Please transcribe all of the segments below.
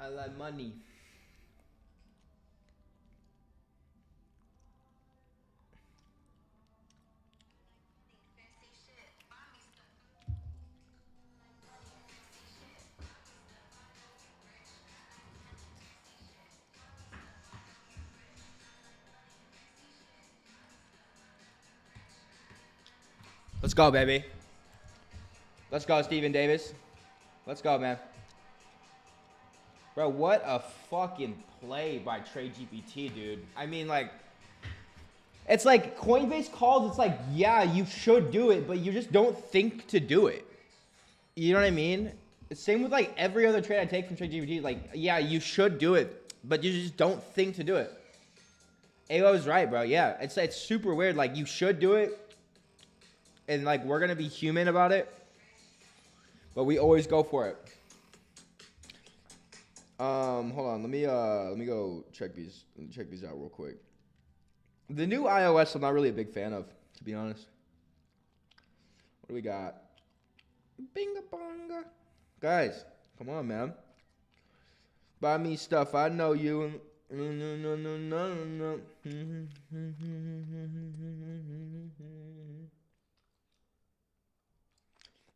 I like money. Let's go, baby. Let's go, Steven Davis. Let's go, man. Bro, what a fucking play by TradeGPT, dude. I mean, like, it's like Coinbase calls, it's like, yeah, you should do it, but you just don't think to do it. You know what I mean? Same with like every other trade I take from TradeGPT. Like, yeah, you should do it, but you just don't think to do it. AO's right, bro. Yeah, it's super weird. Like, you should do it, and like we're gonna be human about it, but we always go for it. Hold on. Let me go check these out real quick. The new iOS, I'm not really a big fan of, to be honest. What do we got? Binga bonga. Guys, come on, man. Buy me stuff. I know you. No.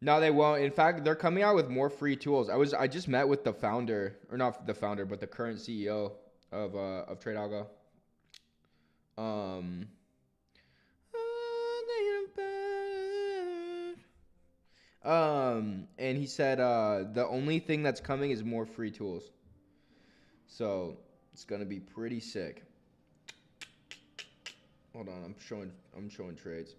No, they won't. In fact, they're coming out with more free tools. I just met with the founder, or not the founder, but the current CEO of TradeAlgo. And he said the only thing that's coming is more free tools. So it's gonna be pretty sick. Hold on, I'm showing trades.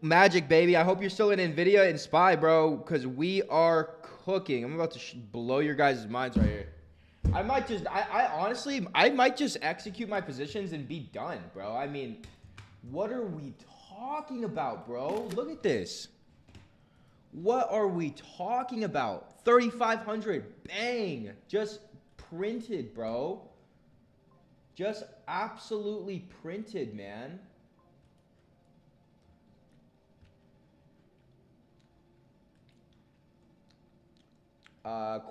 Magic, baby. I hope you're still in NVIDIA and SPY, bro, because we are cooking. I'm about to blow your guys' minds right here. I honestly, I might just execute my positions and be done, bro. I mean, what are we talking about, bro? Look at this. What are we talking about? 3,500, bang. Just printed, bro. Just absolutely printed, man.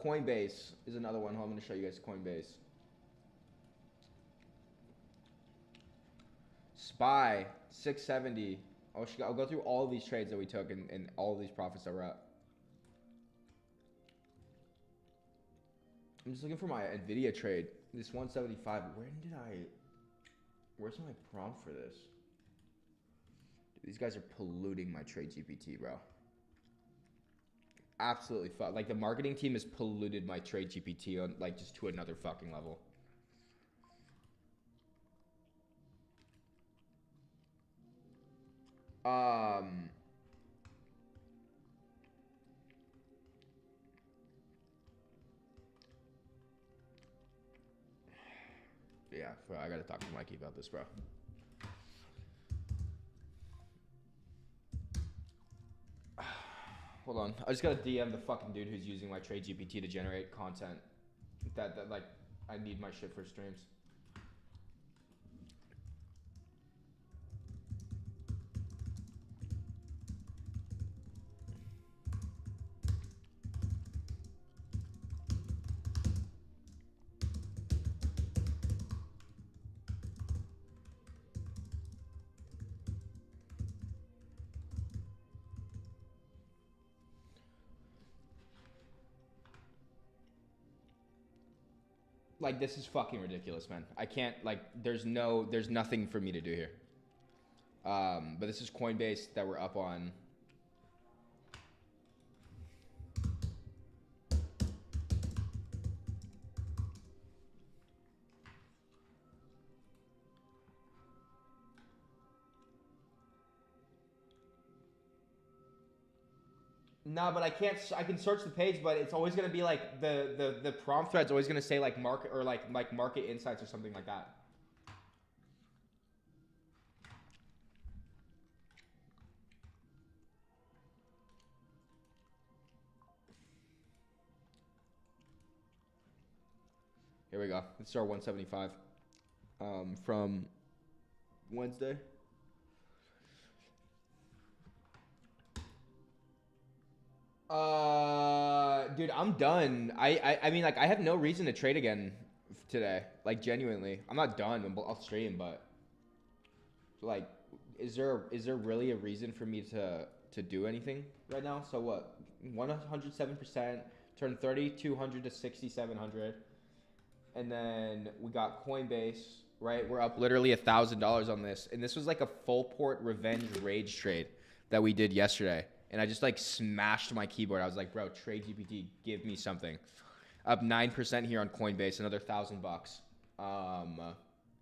Coinbase is another one. I'm going to show you guys Coinbase. SPY, 670. I'll go through all of these trades that we took and all of these profits that we're at. I'm just looking for my NVIDIA trade. This 175. Where's my prompt for this? Dude, these guys are polluting my TradeGPT, bro. Absolutely fuck. Like, the marketing team has polluted my TradeGPT on, like, just to another fucking level. Yeah, bro, I gotta talk to Mikey about this, bro. Hold on. I just gotta DM the fucking dude who's using my TradeGPT to generate content. That like, I need my shit for streams. Like, this is fucking ridiculous, man. I can't, like, there's nothing for me to do here. But this is Coinbase that we're up on. No, but I can't. I can search the page, but it's always gonna be like the prompt thread's always gonna say like market or like market insights or something like that. Here we go. This is our 175 from Wednesday. Dude, I'm done. I mean, like, I have no reason to trade again today. Like, genuinely, I'm not done. I'll stream, but like, is there really a reason for me to do anything right now? So what? 107%, turned 3,200 to 6,700, and then we got Coinbase. Right, we're up literally $1,000 on this, and this was like a full port revenge rage trade that we did yesterday, and I just like smashed my keyboard. I was like, bro, TradeGPT, give me something. Up 9% here on Coinbase, another $1,000.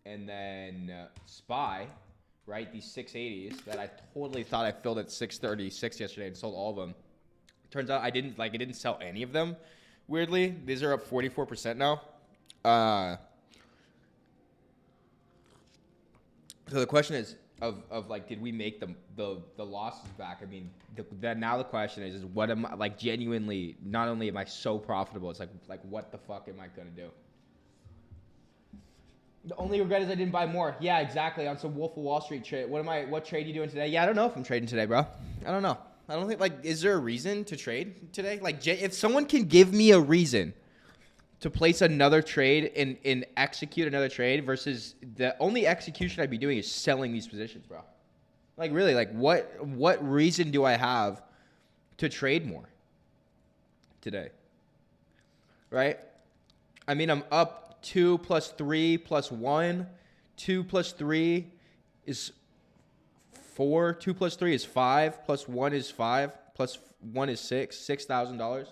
And then SPY, right, these 680s that I totally thought I filled at 636 yesterday and sold all of them. Turns out I didn't sell any of them. Weirdly, these are up 44% now. So the question is of like, did we make the losses back? I mean, now the question is what am I, like, genuinely, not only am I so profitable, it's like what the fuck am I gonna do? The only regret is I didn't buy more. Yeah, exactly. On some Wolf of Wall Street trade. What trade are you doing today? Yeah, I don't know if I'm trading today, bro. I don't know. I don't think, like, is there a reason to trade today? Like, if someone can give me a reason to place another trade and execute another trade versus the only execution I'd be doing is selling these positions, bro. Like, really, like, what reason do I have to trade more today? Right? I mean, I'm up 2 plus 3 plus 1. 2 plus 3 is 4. 2 plus 3 is 5. Plus 1 is 5. Plus 1 is 6. $6,000.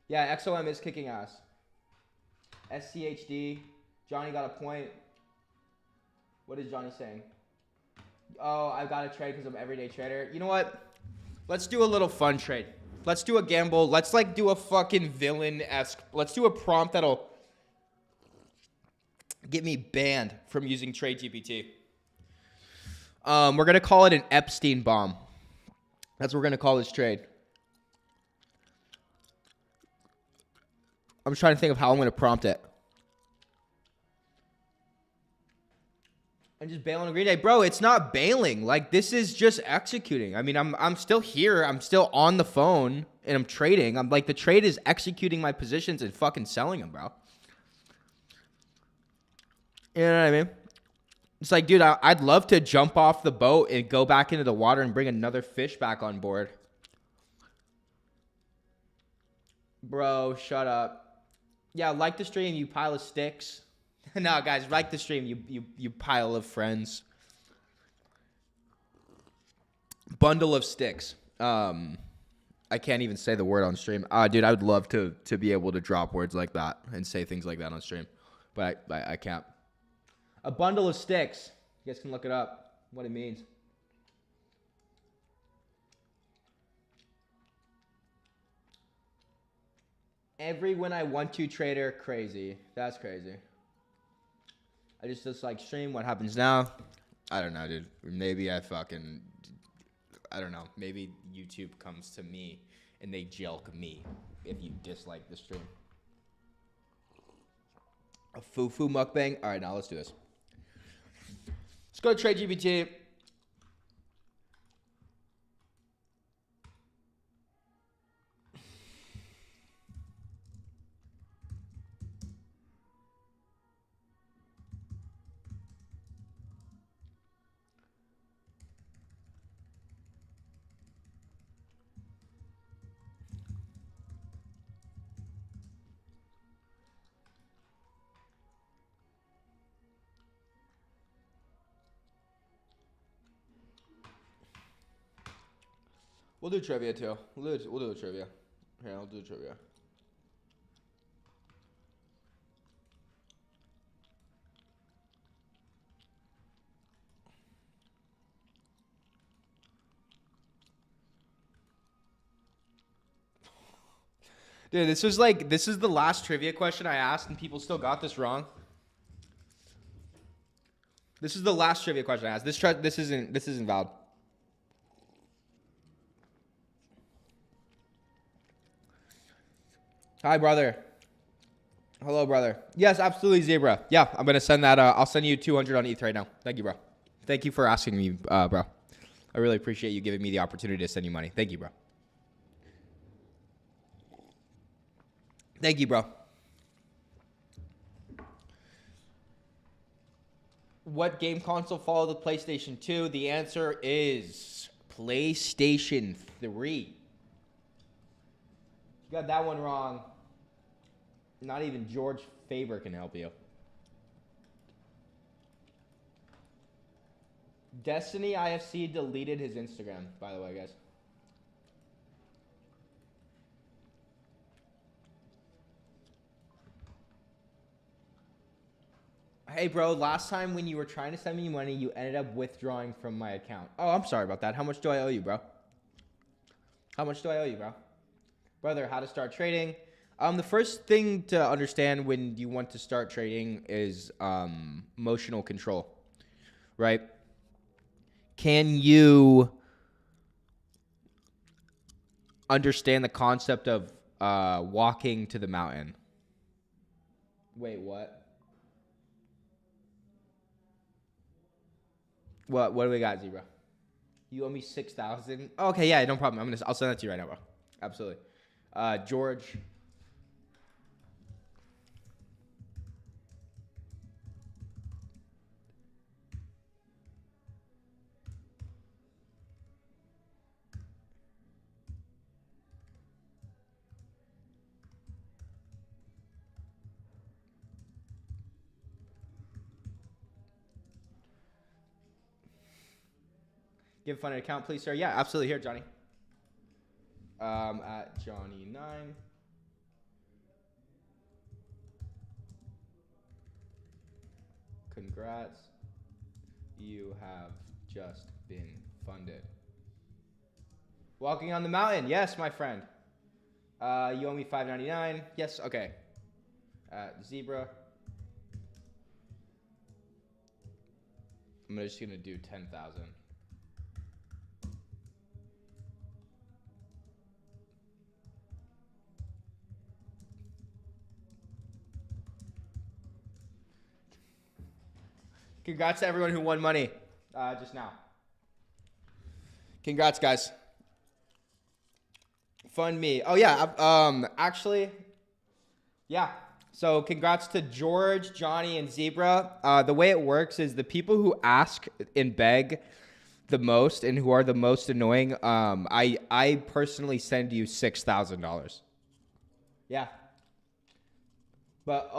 Yeah, XOM is kicking ass. SCHD. Johnny got a point. What is Johnny saying? Oh, I got to trade because I'm an everyday trader. You know what? Let's do a little fun trade. Let's do a gamble. Let's, like, do a fucking villain-esque. Let's do a prompt that'll get me banned from using TradeGPT. We're going to call it an Epstein bomb. That's what we're going to call this trade. I'm trying to think of how I'm going to prompt it. I'm just bailing on Green Day. Bro, it's not bailing. Like, this is just executing. I mean, I'm still here. I'm still on the phone, and I'm trading. I'm like, the trade is executing my positions and fucking selling them, bro. You know what I mean? It's like, dude, I'd love to jump off the boat and go back into the water and bring another fish back on board. Bro, shut up. Yeah, like the stream, you pile of sticks. No, guys, like the stream, you pile of friends. Bundle of sticks. I can't even say the word on stream. Dude, I would love to be able to drop words like that and say things like that on stream, but I can't. A bundle of sticks. You guys can look it up, what it means. Every when I want to trader, crazy. That's crazy. I just like stream. What happens now? I don't know, dude. Maybe I don't know. Maybe YouTube comes to me and they jelk me if you dislike the stream. A foo-foo mukbang? All right, now let's do this. Let's go to TradeGPT. We'll do trivia too. We'll do trivia. Here, I'll do trivia. Dude, this is the last trivia question I asked and people still got this wrong. This is the last trivia question I asked. This isn't valid. Hi, brother. Hello, brother. Yes, absolutely, Zebra. Yeah, I'm going to send that. I'll send you 200 on ETH right now. Thank you, bro. Thank you for asking me, bro. I really appreciate you giving me the opportunity to send you money. Thank you, bro. Thank you, bro. What game console followed the PlayStation 2? The answer is PlayStation 3. You got that one wrong. Not even George Faber can help you. Destiny IFC deleted his Instagram, by the way, guys. Hey, bro, last time when you were trying to send me money, you ended up withdrawing from my account. Oh, I'm sorry about that. How much do I owe you, bro? How much do I owe you, bro? Brother, how to start trading. The first thing to understand when you want to start trading is emotional control, right? Can you understand the concept of walking to the mountain? Wait, what? What do we got, Zebra? You owe me 6,000. Okay, yeah, no problem. I'll send that to you right now, bro. Absolutely. George. Give a funded account, please, sir. Yeah, absolutely. Here, Johnny. At Johnny9. Congrats. You have just been funded. Walking on the mountain. Yes, my friend. You owe me $5.99. Yes, okay. At Zebra. I'm just going to do 10,000. Congrats to everyone who won money just now. Congrats, guys. Fund me. Oh, yeah. Actually, yeah. So congrats to George, Johnny, and Zebra. The way it works is the people who ask and beg the most and who are the most annoying, I personally send you $6,000. Yeah. But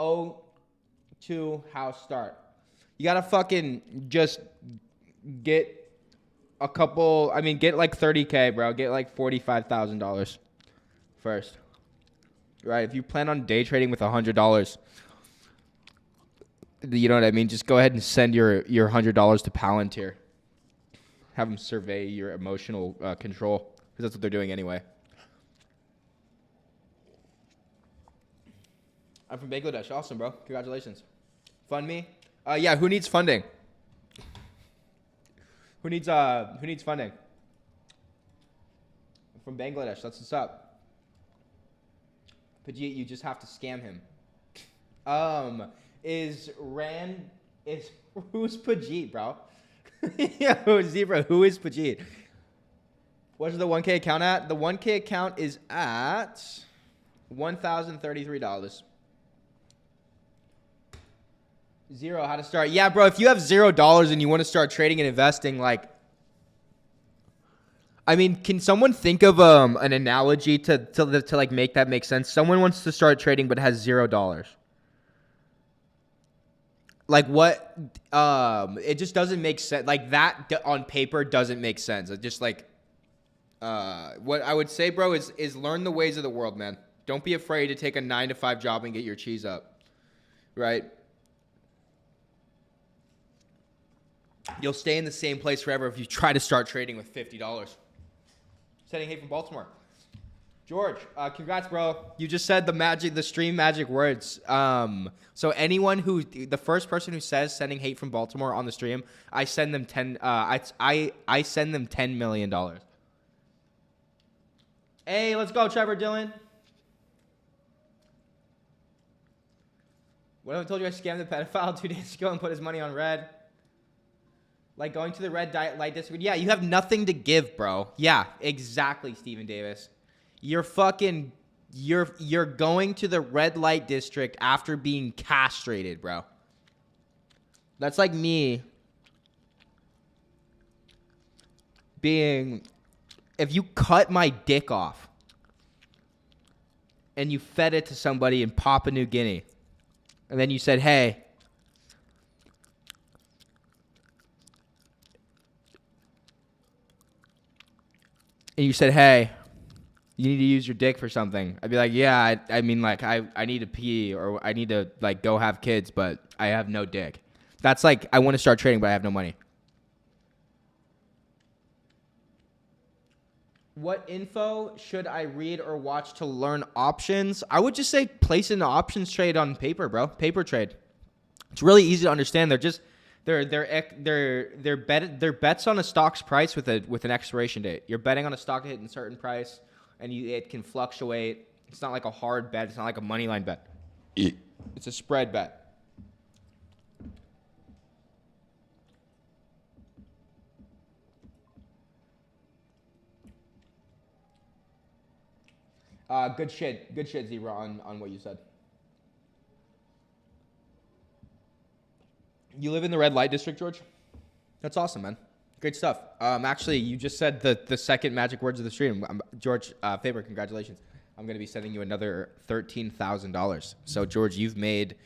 to house start. You gotta fucking just get a couple, get like 30K, bro. Get like $45,000 first. Right? If you plan on day trading with $100, you know what I mean? Just go ahead and send your $100 to Palantir. Have them survey your emotional control, because that's what they're doing anyway. I'm from Bangladesh. Awesome, bro. Congratulations. Fund me. Yeah, who needs funding? Who needs funding? I'm from Bangladesh. That's what's up. Pajit, you just have to scam him. Who's Pajit, bro? Yeah, Zebra, who is Pajit? What's the 1K account at? The 1K account is at $1,033. Zero, how to start. Yeah, bro, if you have $0 and you want to start trading and investing, can someone think of an analogy to like make that make sense? Someone wants to start trading but has $0. Like what? It just doesn't make sense. Like that on paper doesn't make sense. It just what I would say, bro, is learn the ways of the world, man. Don't be afraid to take a 9-to-5 job and get your cheese up, right? You'll stay in the same place forever if you try to start trading with $50. Sending hate from Baltimore. George, congrats, bro. You just said the stream magic words. So anyone the first person who says sending hate from Baltimore on the stream, I send them I send them $10 million. Hey, let's go, Trevor Dillon. What if I told you I scammed the pedophile 2 days ago and put his money on red? Like going to the red light district. Yeah, you have nothing to give, bro. Yeah, exactly, Stephen Davis. You're going to the red light district after being castrated, bro. That's like me being, if you cut my dick off and you fed it to somebody in Papua New Guinea, and then you said, hey, and you said, hey, you need to use your dick for something. I'd be like, yeah, I mean, like, I need to pee or I need to, like, go have kids, but I have no dick. That's like, I want to start trading, but I have no money. What info should I read or watch to learn options? I would just say place an options trade on paper, bro. Paper trade. It's really easy to understand. They're bets on a stock's price with an expiration date. You're betting on a stock to hit a certain price, and it can fluctuate. It's not like a hard bet. It's not like a money line bet. It's a spread bet. Good shit, Zebra, on what you said. You live in the red light district, George? That's awesome, man. Great stuff. Actually, you just said the second magic words of the stream. George Faber, congratulations. I'm going to be sending you another $13,000. So, George, you've made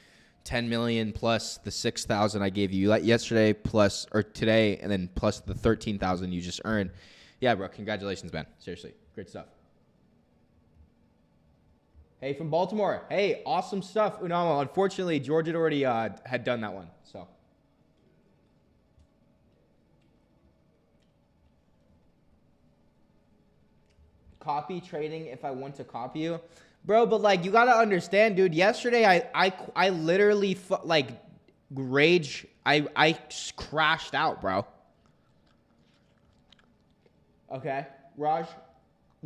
$10 million plus the $6,000 I gave you yesterday, plus or today, and then plus the $13,000 you just earned. Yeah, bro. Congratulations, man. Seriously, great stuff. Hey, from Baltimore. Hey, awesome stuff, Unama. Unfortunately, George had already had done that one. So. Copy trading if I want to copy you. Bro, but like you got to understand, dude, yesterday I literally like rage. I crashed out, bro. Okay, Raj.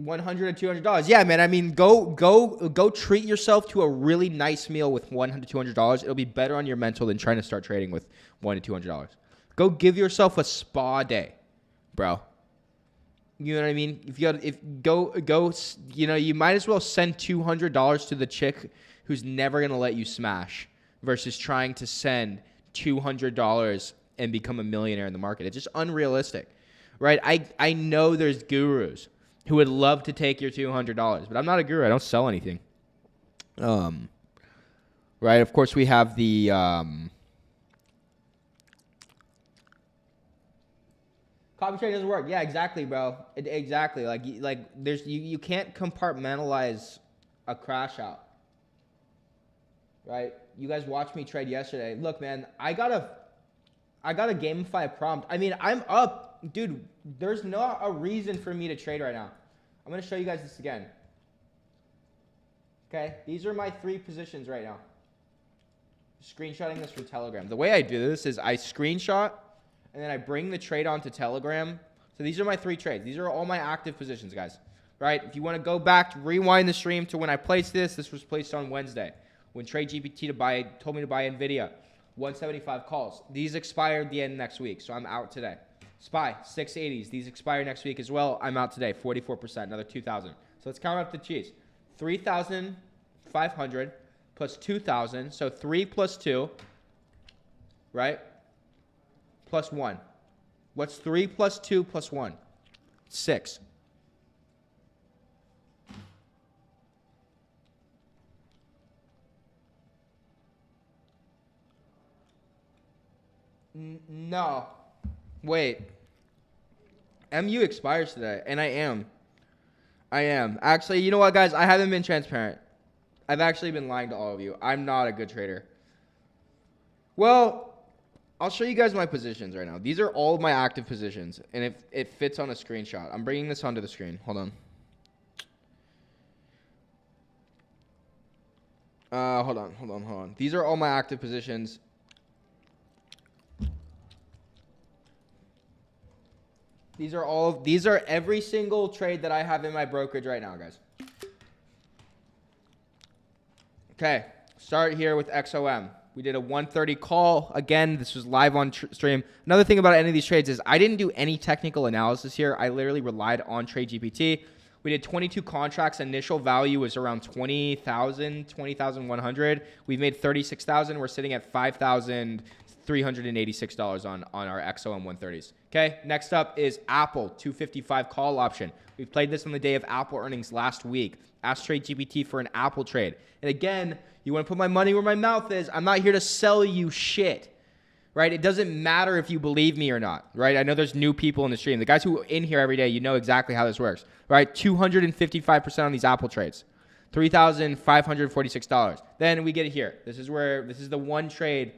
$100 to $200. Yeah, man. I mean, go treat yourself to a really nice meal with $100 to $200. It'll be better on your mental than trying to start trading with $100 to $200. Go give yourself a spa day, bro. You know what I mean? You know, you might as well send $200 to the chick who's never gonna let you smash versus trying to send $200 and become a millionaire in the market. It's just unrealistic, right? I know there's gurus who would love to take your $200, but I'm not a guru. I don't sell anything. Right? Of course, we have the copy trade doesn't work. Yeah, exactly, bro. Exactly. Like there's you can't compartmentalize a crash out. Right? You guys watched me trade yesterday. Look, man, I gotta gamify a prompt. I mean, I'm up. Dude, there's not a reason for me to trade right now. I'm going to show you guys this again. Okay, these are my 3 positions right now. Screenshotting this from Telegram. The way I do this is I screenshot, and then I bring the trade onto Telegram. So these are my 3 trades. These are all my active positions, guys. Right? If you want to go back, rewind the stream to when I placed this. This was placed on Wednesday when TradeGPT told me to buy NVDA. 175 calls. These expire at the end next week, so I'm out today. SPY, 680s. These expire next week as well. I'm out today, 44%, another 2,000. So let's count up the cheese. 3,500 plus 2,000. So 3 plus 2, right? Plus 1. What's 3 plus 2 plus 1? 6. No. Wait. MU expires today, and I am. Actually, you know what, guys? I haven't been transparent. I've actually been lying to all of you. I'm not a good trader. Well, I'll show you guys my positions right now. These are all of my active positions, and it fits on a screenshot. I'm bringing this onto the screen. Hold on. Hold on. These are all my active positions. These are every single trade that I have in my brokerage right now, guys. Okay, start here with XOM. We did a 130 call. Again, this was live on stream. Another thing about any of these trades is I didn't do any technical analysis here. I literally relied on TradeGPT. We did 22 contracts. Initial value was around 20,000, 20,100. We've made 36,000. We're sitting at $5,386 on our XOM 130s. Okay, next up is Apple 255 call option. We played this on the day of Apple earnings last week. Asked TradeGPT for an Apple trade. And again, you want to put my money where my mouth is. I'm not here to sell you shit, right? It doesn't matter if you believe me or not, right? I know there's new people in the stream. The guys who are in here every day, you know exactly how this works, right? 255% on these Apple trades, $3,546. Then we get it here. This is the one trade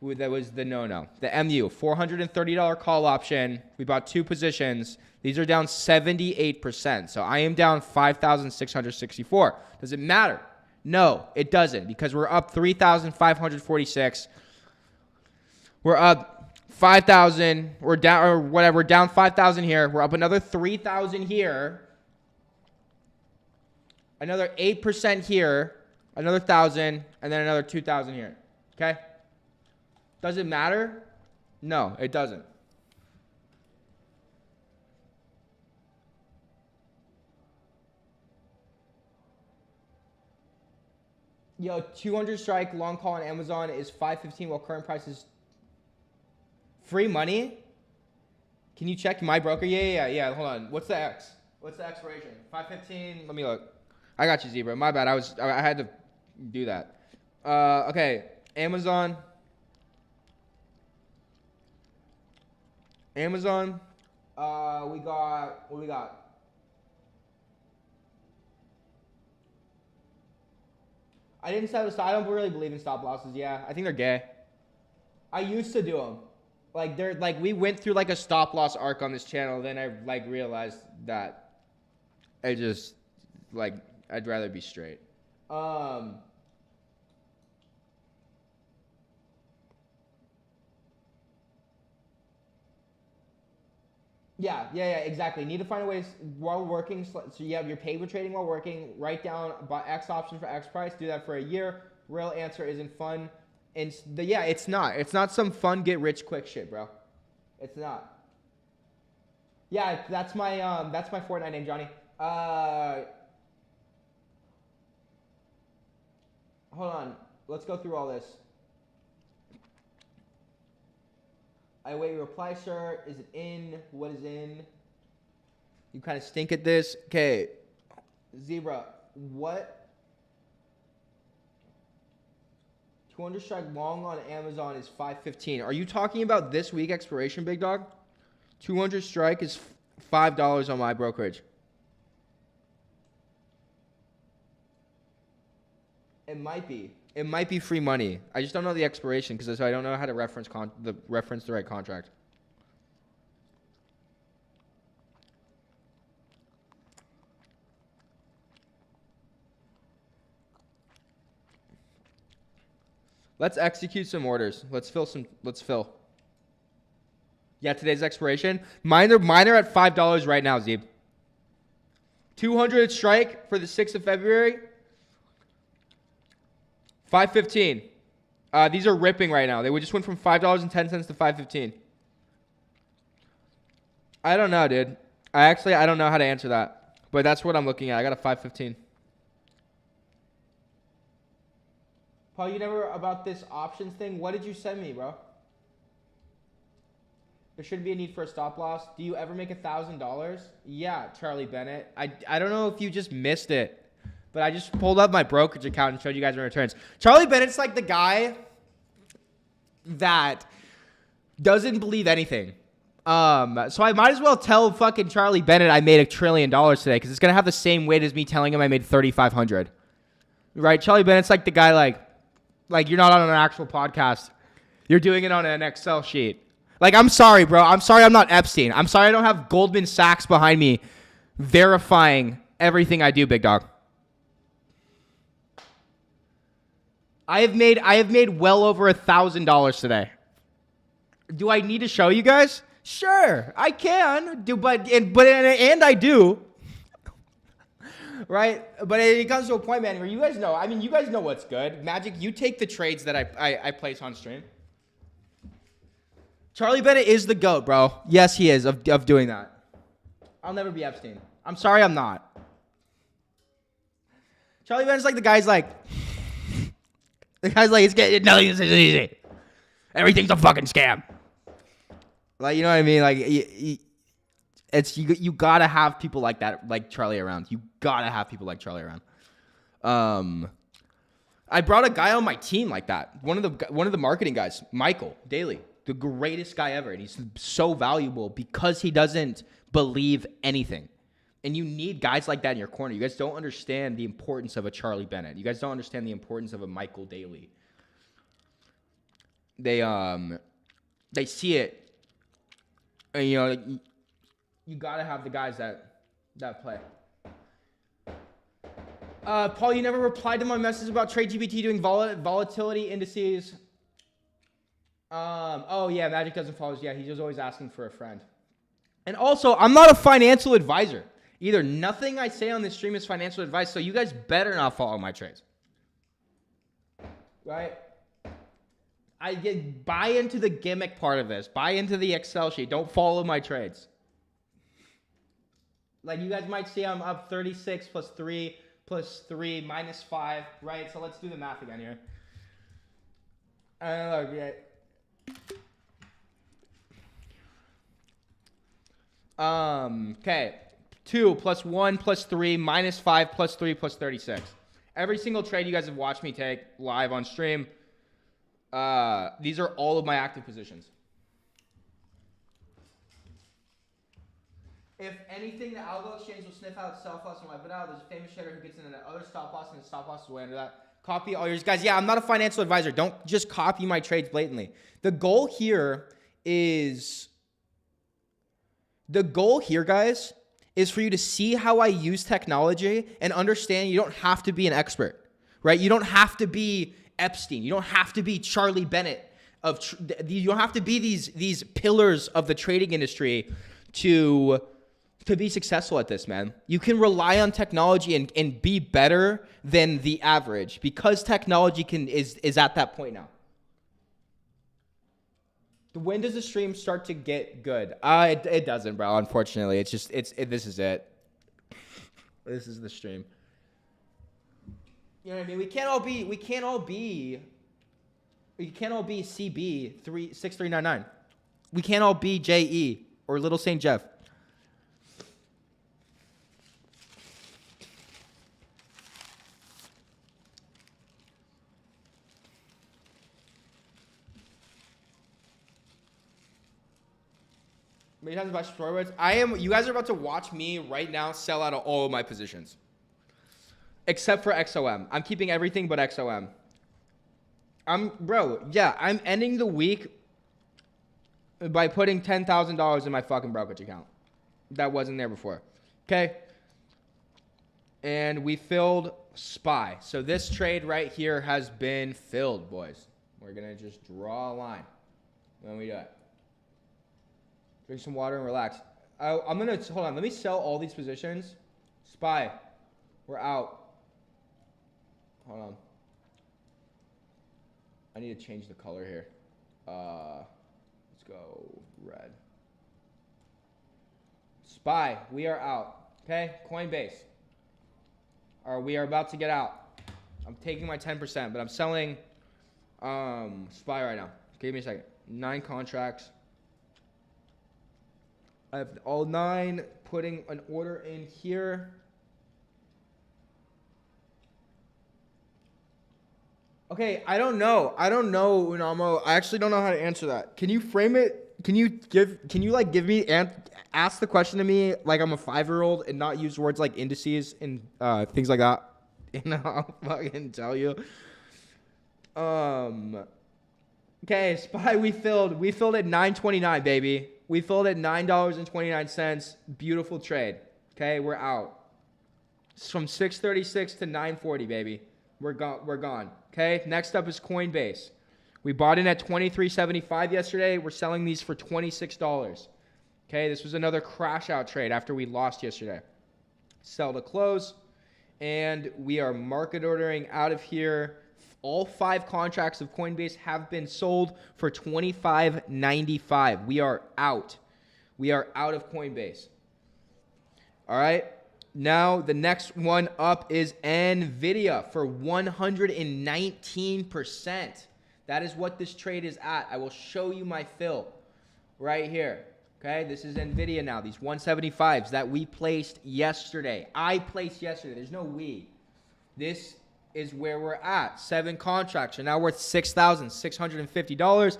that was the no-no. The MU, $430 call option. We bought 2 positions. These are down 78%. So I am down 5,664. Does it matter? No, it doesn't, because we're up 3,546. We're up 5,000. We're down, or whatever. We're down 5,000 here. We're up another 3,000 here. Another 8% here. Another 1,000, and then another 2,000 here. Okay? Does it matter? No, it doesn't. Yo, 200 strike long call on Amazon is $5.15 while current price is free money. Can you check my broker? Yeah. Hold on. What's the X? What's the expiration? 5.15. Let me look. I got you, Zebra. My bad. I had to do that. Okay. Amazon. We got, what do we got? I didn't set a stop. I don't really believe in stop losses. Yeah, I think they're gay. I used to do them. We went through like a stop loss arc on this channel. Then I realized that I just I'd rather be straight. Yeah, exactly. Need to find a way while working. So you have your paper trading while working. Write down buy X option for X price. Do that for a year. Real answer isn't fun. And it's not. It's not some fun get rich quick shit, bro. It's not. Yeah, that's my Fortnite name, Johnny. Hold on. Let's go through all this. I await your reply, sir. Is it in? What is in? You kind of stink at this. Okay. Zebra, what? 200 strike long on Amazon is $5.15. Are you talking about this week expiration, big dog? 200 strike is $5 on my brokerage. It might be. It might be free money. I just don't know the expiration because I don't know how to reference the right contract. Let's execute some orders. Let's fill. Yeah, today's expiration. Mine are at $5 right now, Zeeb. 200 strike for the 6th of February. $5.15. These are ripping right now. They just went from $5.10 to $5.15. I don't know, dude. I don't know how to answer that. But that's what I'm looking at. I got a $5.15. Paul, you never about this options thing? What did you send me, bro? There shouldn't be a need for a stop loss. Do you ever make $1,000? Yeah, Charlie Bennett. I don't know if you just missed it. But I just pulled up my brokerage account and showed you guys my returns. Charlie Bennett's like the guy that doesn't believe anything. So I might as well tell fucking Charlie Bennett I made $1 trillion today because it's going to have the same weight as me telling him I made 3,500. Right? Charlie Bennett's like the guy like you're not on an actual podcast. You're doing it on an Excel sheet. Like, I'm sorry, bro. I'm sorry I'm not Epstein. I'm sorry I don't have Goldman Sachs behind me verifying everything I do, big dog. I have made well over $1,000 today. Do I need to show you guys? Sure, I can. But I do. right? But it comes to a point, man, where you guys know. I mean, you guys know what's good. Magic, you take the trades that I place on stream. Charlie Bennett is the GOAT, bro. Yes, he is, of doing that. I'll never be Epstein. I'm sorry I'm not. Charlie Bennett's like the guy's like, it's getting, nothing is easy. Everything's a fucking scam. Like, you know what I mean? Like, it's you gotta have people like that, like Charlie around. You gotta have people like Charlie around. I brought a guy on my team like that. One of the marketing guys, Michael Daly, the greatest guy ever, and he's so valuable because he doesn't believe anything. And you need guys like that in your corner. You guys don't understand the importance of a Charlie Bennett. You guys don't understand the importance of a Michael Daly. They see it, and you know, you gotta have the guys that play. Paul, you never replied to my message about TradeGPT doing volatility indices. Oh yeah, Magic doesn't follow. Yeah, he's just always asking for a friend. And also, I'm not a financial advisor either. Nothing I say on this stream is financial advice, so you guys better not follow my trades. Right? Buy into the gimmick part of this. Buy into the Excel sheet. Don't follow my trades. Like, you guys might see I'm up 36 plus 3 plus 3 minus 5, right? So let's do the math again here. Okay. 2 plus 1 plus 3 minus 5 plus 3 plus 36. Every single trade you guys have watched me take live on stream, these are all of my active positions. If anything, the algo exchange will sniff out stop loss and wipe it out. There's a famous trader who gets into that other stop loss, and the stop loss is way under that. Copy all yours. Guys, yeah, I'm not a financial advisor. Don't just copy my trades blatantly. The goal here, guys, is for you to see how I use technology and understand you don't have to be an expert, right? You don't have to be Epstein. You don't have to be Charlie Bennett. You don't have to be these pillars of the trading industry to be successful at this, man. You can rely on technology and be better than the average because technology is at that point now. When does the stream start to get good? It doesn't, bro. Unfortunately, this is it. This is the stream. You know what I mean? We can't all be CB 6399. We can't all be JE or Little St. Jeff. Many times about story words. You guys are about to watch me right now sell out of all of my positions. Except for XOM. I'm keeping everything but XOM. I'm ending the week by putting $10,000 in my fucking brokerage account. That wasn't there before. Okay? And we filled SPY. So this trade right here has been filled, boys. We're going to just draw a line when we do it. Drink some water and relax. I'm going to, hold on. Let me sell all these positions. SPY. We're out. Hold on. I need to change the color here. Let's go red. SPY. We are out. Okay? Coinbase. We are about to get out. I'm taking my 10%, but I'm selling SPY right now. Give me a second. 9 contracts. I have all 9, putting an order in here. Okay, I don't know, Unamo. I actually don't know how to answer that. Can you frame it? Can you give me, ask the question to me like I'm a 5-year-old and not use words like indices and things like that? And I'll fucking tell you. Okay, SPY we filled at 9.29, baby. We filled at $9.29. Beautiful trade. Okay, we're out. It's from 636 to 940, baby. We're gone. Okay, next up is Coinbase. We bought in at $23.75 yesterday. We're selling these for $26. Okay, this was another crash out trade after we lost yesterday. Sell to close. And we are market ordering out of here. All 5 contracts of Coinbase have been sold for $25.95. We are out. We are out of Coinbase. All right. Now the next one up is NVDA for 119%. That is what this trade is at. I will show you my fill right here. Okay, this is NVIDIA now. These 175s that we placed yesterday. I placed yesterday. There's no we. This is where we're at. 7 contracts are now worth $6,650.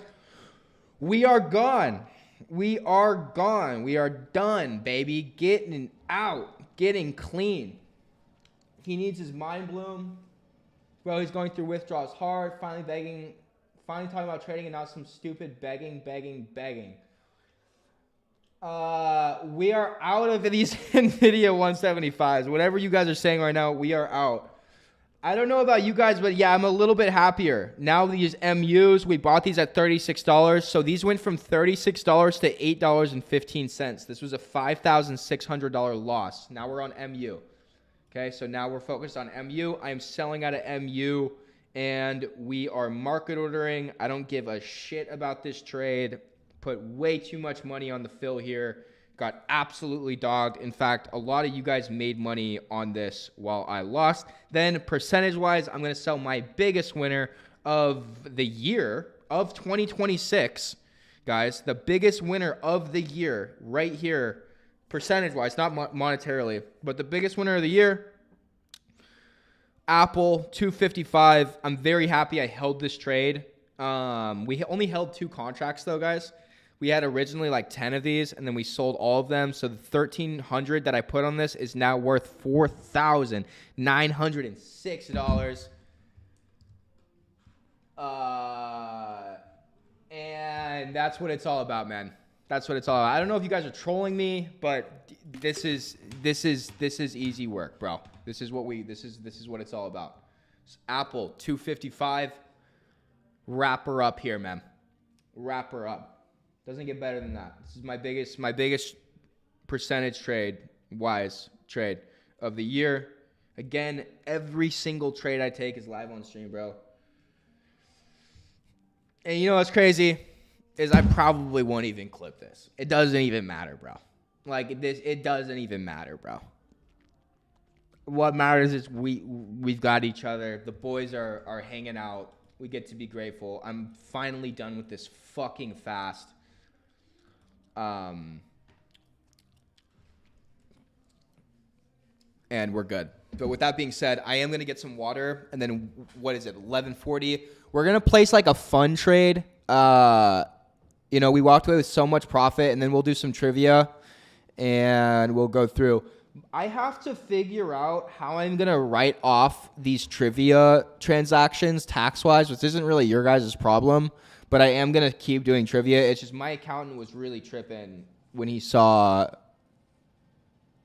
We are gone. We are gone. We are done, baby. Getting out. Getting clean. He needs his mind bloom. Bro, he's going through withdrawals hard. Finally begging. Finally talking about trading and now some stupid begging. We are out of these NVIDIA 175s. Whatever you guys are saying right now, we are out. I don't know about you guys, but yeah, I'm a little bit happier. Now these MUs, we bought these at $36. So these went from $36 to $8.15. This was a $5,600 loss. Now we're on MU. Okay, so now we're focused on MU. I am selling out of MU, and we are market ordering. I don't give a shit about this trade. Put way too much money on the fill here. Got absolutely dogged. In fact, a lot of you guys made money on this while I lost. Then percentage-wise, I'm going to sell my biggest winner of the year of 2026. Guys, the biggest winner of the year right here, percentage-wise, not monetarily, but the biggest winner of the year, Apple, 255. I'm very happy I held this trade. We only held 2 contracts, though, guys. We had originally like 10 of these, and then we sold all of them. So the 1,300 that I put on this is now worth $4,906. And that's what it's all about, man. That's what it's all about. I don't know if you guys are trolling me, but this is easy work, bro. This is what it's all about. Apple 255. Wrap her up here, man. Wrap her up. Doesn't get better than that. This is my biggest percentage trade of the year. Again, every single trade I take is live on stream, bro. And you know what's crazy is I probably won't even clip this. It doesn't even matter, bro. Like this, it doesn't even matter, bro. What matters is we've got each other. The boys are hanging out. We get to be grateful. I'm finally done with this fucking fast. And we're good. But with that being said, I am going to get some water. And then, what is it, 11:40? We're going to place like a fun trade. You know, we walked away with so much profit. And then we'll do some trivia. And we'll go through. I have to figure out how I'm going to write off these trivia transactions tax-wise, which isn't really your guys' problem. But I am going to keep doing trivia. It's just my accountant was really tripping when he saw,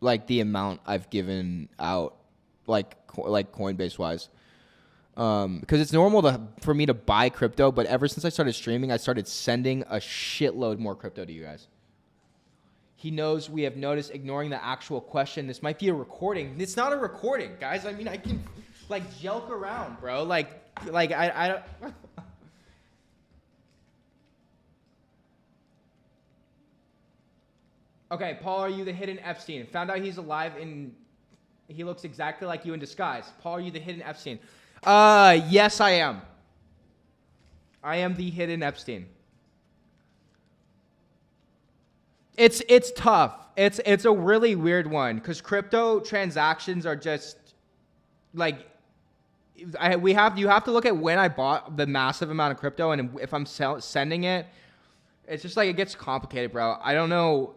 like, the amount I've given out, like Coinbase-wise. Because it's normal for me to buy crypto, but ever since I started streaming, I started sending a shitload more crypto to you guys. He knows we have noticed ignoring the actual question. This might be a recording. It's not a recording, guys. I mean, I can, like, jelk around, bro. Like I don't... Okay, Paul, are you the hidden Epstein? Found out he's alive and he looks exactly like you in disguise. Paul, are you the hidden Epstein? Yes, I am. I am the hidden Epstein. It's tough. It's a really weird one because crypto transactions are just like you have to look at when I bought the massive amount of crypto, and if I'm sending it, it's just like it gets complicated, bro. I don't know.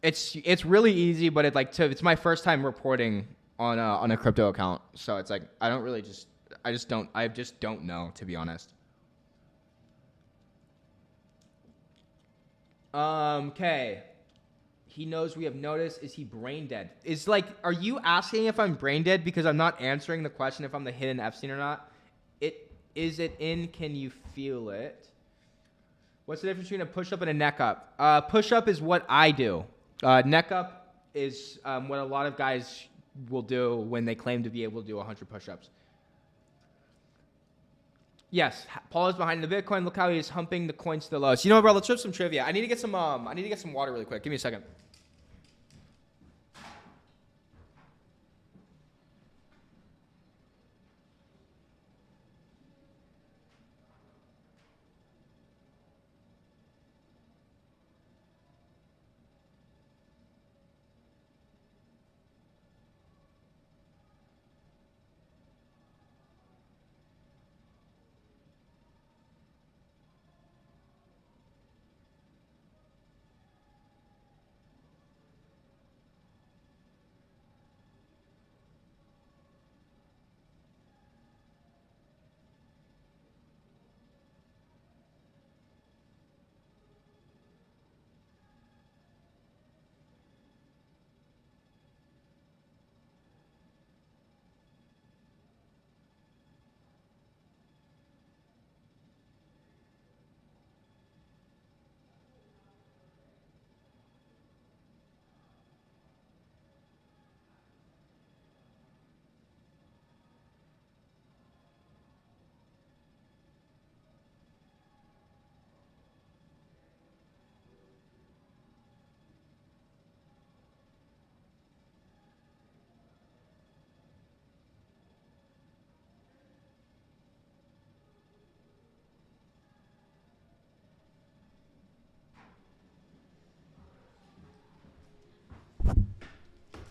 It's really easy, but it's my first time reporting on a crypto account, so it's like I just don't know, to be honest. Okay. He knows we have noticed. Is he brain dead? It's like, are you asking if I'm brain dead because I'm not answering the question if I'm the hidden Epstein or not? Is it in? Can you feel it? What's the difference between a push-up and a neck up? Push-up is what I do. Neck up is what a lot of guys will do when they claim to be able to do 100 push-ups. Yes, Paul is behind the Bitcoin. Look how he's humping the coins to the lowest. You know what, bro? Let's rip some trivia. I need to get some water really quick. Give me a second.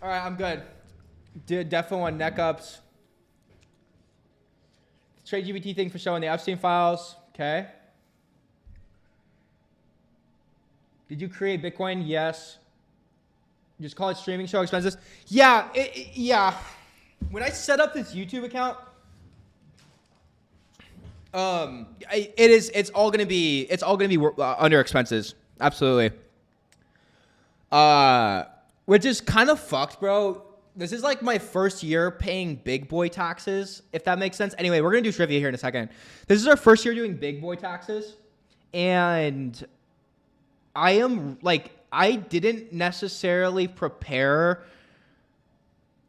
All right, I'm good. Did definitely want neck ups. TradeGPT thing for showing the Epstein files. Okay. Did you create Bitcoin? Yes. Just call it streaming show expenses. Yeah, yeah. When I set up this YouTube account, it's all gonna be under expenses. Absolutely. Which is kind of fucked, bro. This is like my first year paying big boy taxes, if that makes sense. Anyway, we're going to do trivia here in a second. This is our first year doing big boy taxes. And I didn't necessarily prepare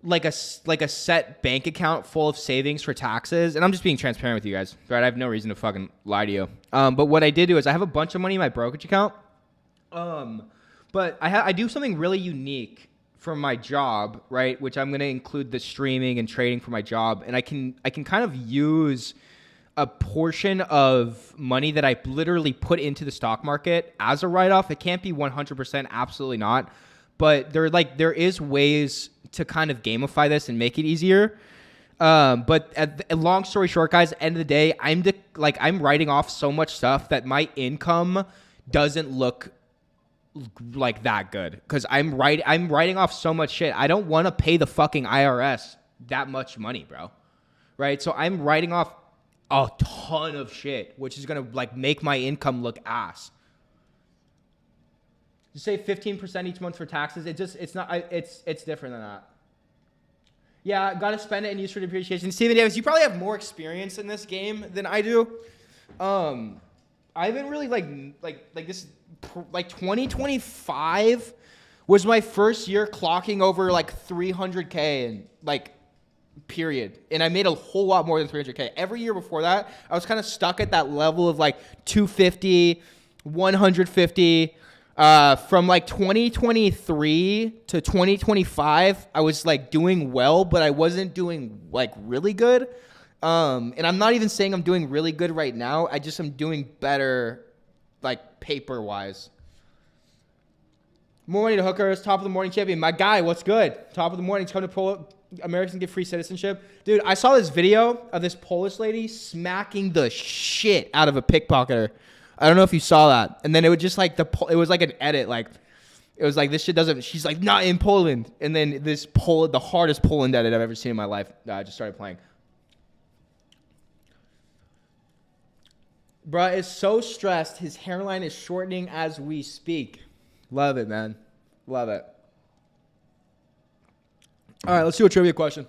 like a set bank account full of savings for taxes. And I'm just being transparent with you guys, right? I have no reason to fucking lie to you. But what I did do is I have a bunch of money in my brokerage account. But I do something really unique for my job, right? Which I'm going to include the streaming and trading for my job. And I can kind of use a portion of money that I literally put into the stock market as a write-off. It can't be 100%, absolutely not. But there is ways to kind of gamify this and make it easier. But long story short, guys, end of the day, I'm writing off so much stuff that my income doesn't look like that good because I'm writing off so much shit. I don't want to pay the fucking IRS that much money, bro. Right? So I'm writing off a ton of shit, which is gonna like make my income look ass. Just say 15% each month for taxes. It's different than that. Yeah, gotta spend it and use for depreciation. Steven Davis, you probably have more experience in this game than I do. I've been really like this. Like 2025 was my first year clocking over like 300K and like period. And I made a whole lot more than 300K. Every year before that, I was kind of stuck at that level of like 250, 150. From like 2023 to 2025, I was like doing well, but I wasn't doing like really good. And I'm not even saying I'm doing really good right now. I just am doing better like paper wise. More money to hookers. Top of the morning champion. My guy, what's good? Top of the morning. He's coming to pull up. Americans get free citizenship. Dude, I saw this video of this Polish lady smacking the shit out of a pickpocketer. I don't know if you saw that. And then it was just like it was like an edit. Like it was like this shit doesn't. She's like not in Poland. And then the hardest Poland edit I've ever seen in my life. I just started playing. Bruh is so stressed. His hairline is shortening as we speak. Love it, man. Love it. All right, let's do a trivia question.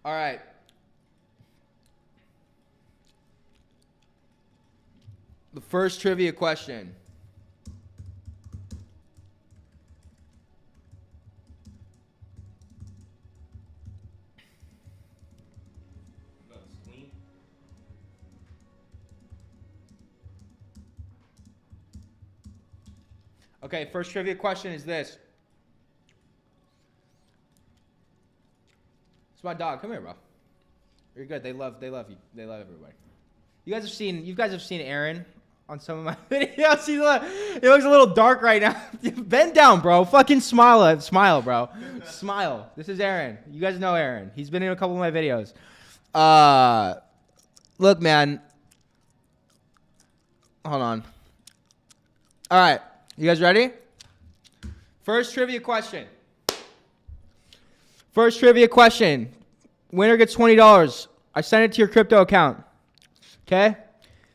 All right. The first trivia question. Okay, first trivia question is this. It's my dog. Come here, bro. You're good. They love you. They love everybody. You guys have seen Aaron on some of my videos. He looks a little dark right now. Bend down, bro. Fucking smile, bro. Smile. This is Aaron. You guys know Aaron. He's been in a couple of my videos. Look, man. Hold on. All right. You guys ready? First trivia question. Winner gets $20. I sent it to your crypto account. Okay?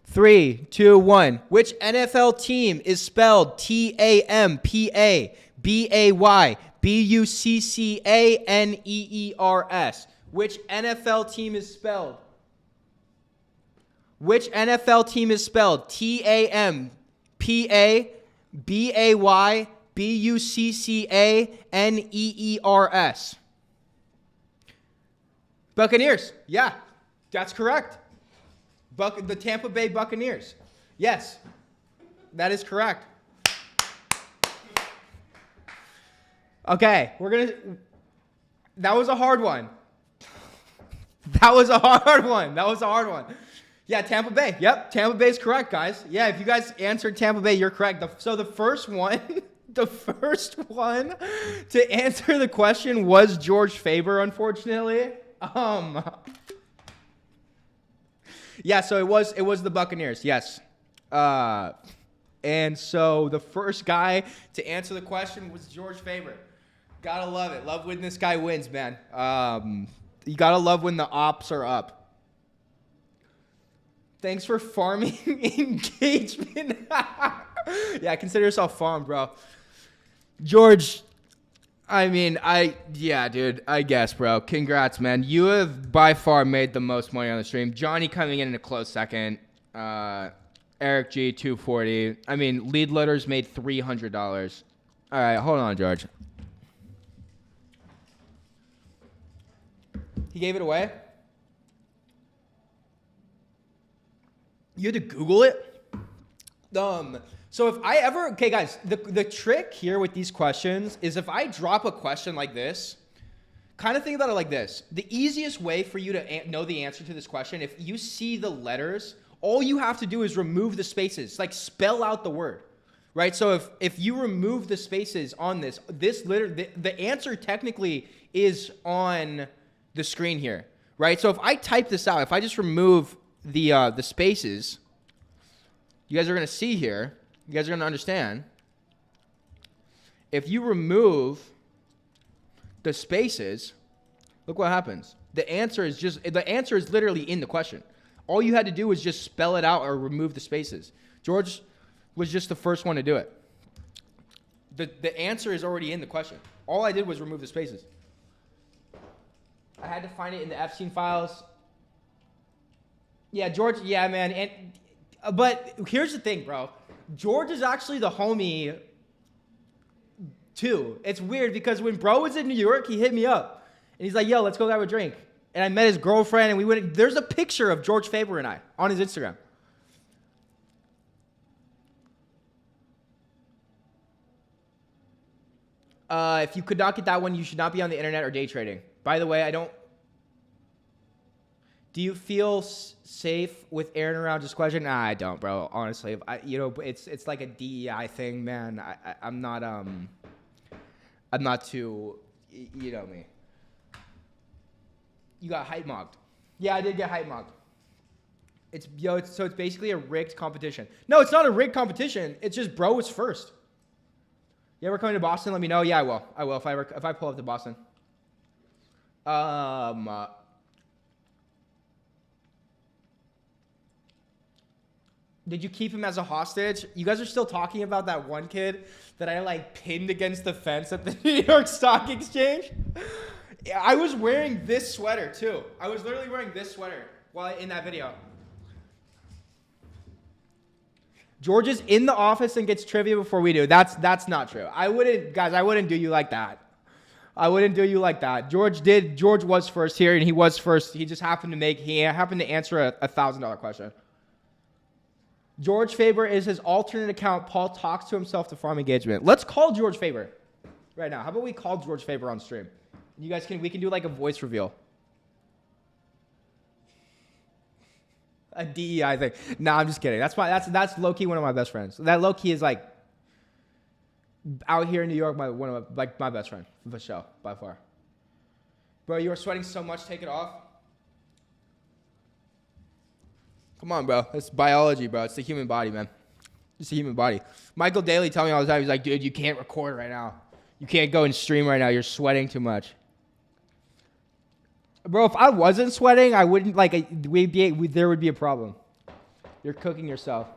3, 2, 1. Which NFL team is spelled TAMPABAYBUCCANEERS? Which NFL team is spelled? TAMPABAYBUCCANEERS. Buccaneers. Yeah, that's correct. The Tampa Bay Buccaneers. Yes, that is correct. Okay, that was a hard one. That was a hard one. Yeah, Tampa Bay. Yep, Tampa Bay is correct, guys. Yeah, if you guys answered Tampa Bay, you're correct. So the first one to answer the question was George Faber, unfortunately. Yeah, so it was the Buccaneers, yes. And so the first guy to answer the question was George Faber. Gotta love it. Love when this guy wins, man. You gotta love when the ops are up. Thanks for farming engagement. Yeah, consider yourself farmed, bro. George, yeah, dude, I guess, bro. Congrats, man. You have by far made the most money on the stream. Johnny coming in a close second. Eric G, 240. Lead loaders made $300. All right, hold on, George. He gave it away? You had to Google it? So if I ever, okay guys, the trick here with these questions is if I drop a question like this, kind of think about it like this. The easiest way for you to know the answer to this question, if you see the letters, all you have to do is remove the spaces, like spell out the word, right? So if you remove the spaces on this the answer technically is on the screen here, right? So if I type this out, if I just remove the spaces, you guys are going to see here, you guys are going to understand. If you remove the spaces, look what happens. The answer is literally in the question. All you had to do was just spell it out or remove the spaces. George was just the first one to do it. The answer is already in the question. All I did was remove the spaces. I had to find it in the Epstein files. Yeah, George, yeah, man. But here's the thing, bro. George is actually the homie, too. It's weird because when bro was in New York, he hit me up. And he's like, yo, let's go grab a drink. And I met his girlfriend, and we went. There's a picture of George Faber and I on his Instagram. If you could not get that one, you should not be on the internet or day trading. By the way, do you feel safe with Aaron around? Just question. Nah, I don't, bro. Honestly, it's like a DEI thing, man. I'm not too, you know me. You got hype mocked. Yeah, I did get hype mocked. So it's basically a rigged competition. No, it's not a rigged competition. It's just bro was first. You ever coming to Boston? Let me know. Yeah, I will. I will if I pull up to Boston. Did you keep him as a hostage? You guys are still talking about that one kid that I pinned against the fence at the New York Stock Exchange? I was wearing this sweater too. I was literally wearing this sweater while in that video. George is in the office and gets trivia before we do. That's not true. I wouldn't do you like that. I wouldn't do you like that. George was first here, and he was first. He happened to answer a $1,000 question. George Faber is his alternate account. Paul talks to himself to farm engagement. Let's call George Faber right now. How about we call George Faber on stream? We can do like a voice reveal. A DEI thing. Nah, I'm just kidding. That's low key one of my best friends. That low key is like out here in New York, my best friend for sure, by far. Bro, you are sweating so much. Take it off. Come on, bro. It's biology, bro. It's the human body, man. It's the human body. Michael Daly tell me all the time. He's like, dude, you can't record right now. You can't go and stream right now. You're sweating too much. Bro, if I wasn't sweating, I wouldn't there would be a problem. You're cooking yourself.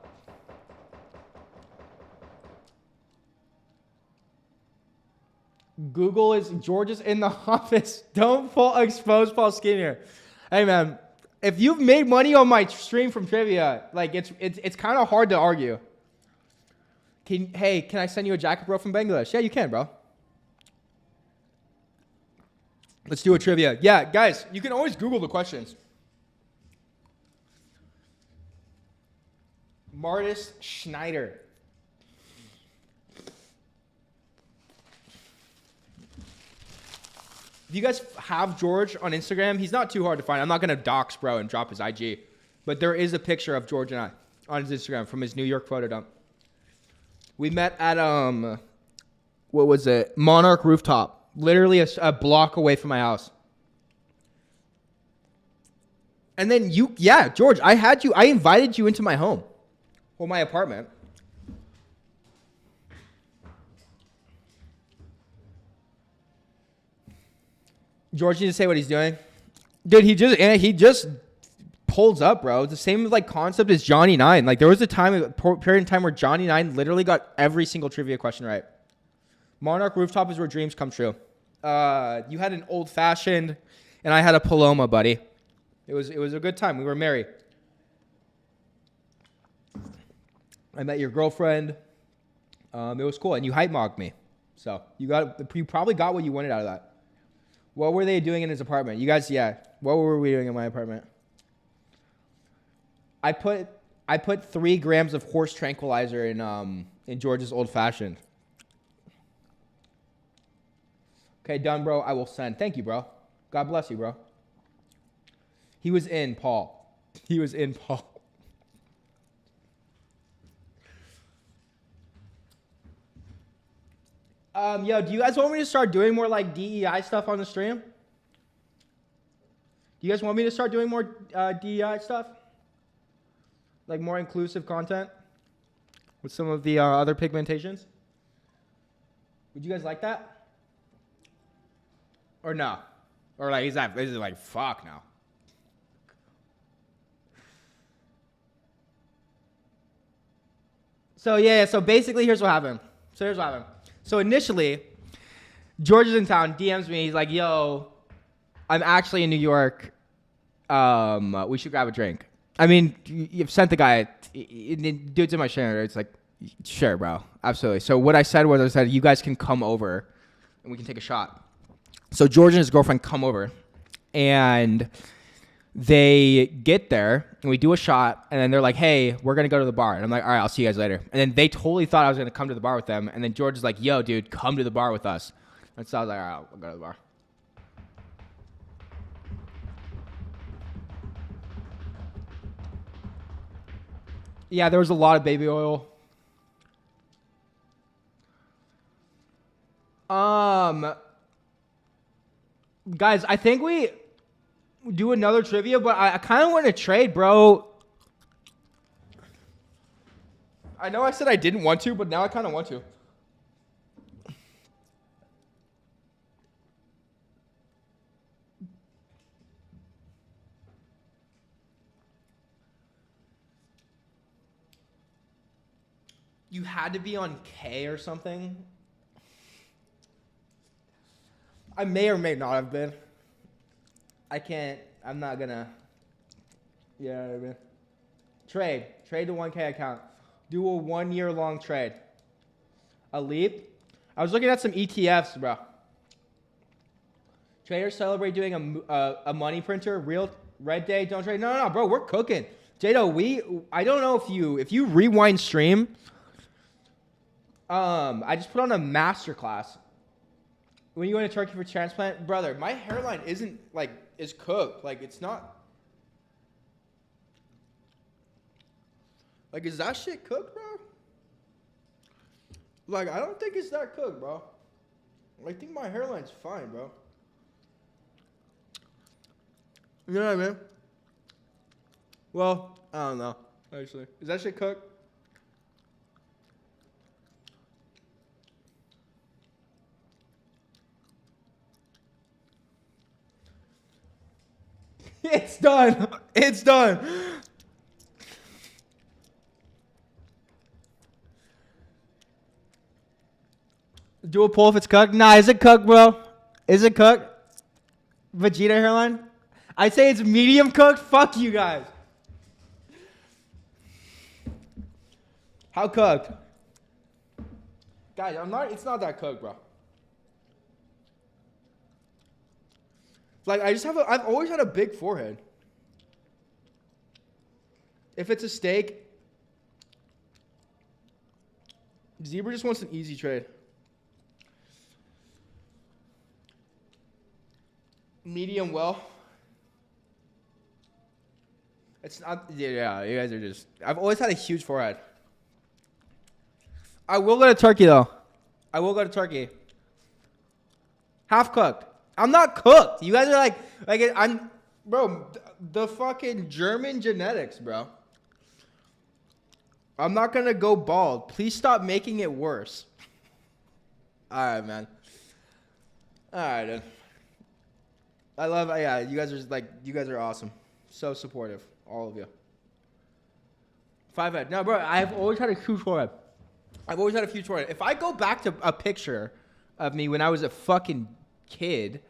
George is in the office. Don't expose Paul Skinner. Hey man, if you've made money on my stream from trivia, like it's kind of hard to argue. Can I send you a jacket, bro, from Bangladesh? Yeah, you can, bro. Let's do a trivia. Yeah, guys, you can always Google the questions. Martis Schneider. If you guys have George on Instagram, he's not too hard to find. I'm not going to dox, bro, and drop his IG. But there is a picture of George and I on his Instagram from his New York photo dump. We met at, what was it? Monarch Rooftop. Literally a block away from my house. And then George, I invited you into my home. Or my apartment. George needs to say what he's doing. Dude, he just pulls up, bro. It's the same like concept as Johnny 9. Like there was a period in time where Johnny 9 literally got every single trivia question right. Monarch Rooftop is where dreams come true. You had an old fashioned, and I had a Paloma, buddy. It was a good time. We were married. I met your girlfriend. It was cool, and you hype mogged me. So you probably got what you wanted out of that. What were they doing in his apartment? You guys, yeah. What were we doing in my apartment? I put 3 grams of horse tranquilizer in George's old fashioned. Okay, done, bro. I will send. Thank you, bro. God bless you, bro. He was in Paul. Yo, do you guys want me to start doing more like DEI stuff on the stream? Do you guys want me to start doing more DEI stuff? Like more inclusive content with some of the other pigmentations? Would you guys like that? Or no? Or like, is it like, fuck no? So yeah, so basically here's what happened. So initially, George is in town, DMs me, he's like, yo, I'm actually in New York. We should grab a drink. I mean, you've sent the guy, dude's in my channel, it's like, sure, bro, absolutely. So what I said was, you guys can come over and we can take a shot. So George and his girlfriend come over, and they get there, and we do a shot, and then they're like, hey, we're going to go to the bar. And I'm like, all right, I'll see you guys later. And then they totally thought I was going to come to the bar with them, and then George is like, yo, dude, come to the bar with us. And so I was like, all right, I'll go to the bar. Yeah, there was a lot of baby oil. Guys, I think we do another trivia, but I kind of want to trade, bro. I know I said I didn't want to, but now I kind of want to. You had to be on K or something? I may or may not have been. I'm not gonna. Yeah, I mean. Trade the 1K account. Do a 1 year long trade. A leap. I was looking at some ETFs, bro. Traders celebrate doing a money printer. Real red day. Don't trade. No, bro. We're cooking. Jado, I don't know if you rewind stream. I just put on a masterclass. When you go to Turkey for transplant, brother, my hairline isn't is cooked. Like it's not. Like, is that shit cooked, bro? Like, I don't think it's that cooked, bro. I think my hairline's fine, bro. You know what I mean? Well, I don't know, actually. Is that shit cooked? It's done. It's done. Do a poll if it's cooked. Nah, is it cooked, bro? Is it cooked? Vegeta hairline? I'd say it's medium cooked. Fuck you guys. How cooked? Guys, it's not that cooked, bro. Like, I've always had a big forehead. If it's a steak, Zebra just wants an easy trade. Medium well. It's not, yeah, you guys are just, I've always had a huge forehead. I will go to Turkey, though. I will go to Turkey. Half cooked. I'm not cooked. You guys are like I'm, bro, the fucking German genetics, bro. I'm not going to go bald. Please stop making it worse. All right, man. All right, dude. You guys are you guys are awesome. So supportive, all of you. 5 head. No, bro, I've always had a huge forehead. If I go back to a picture of me when I was a fucking kid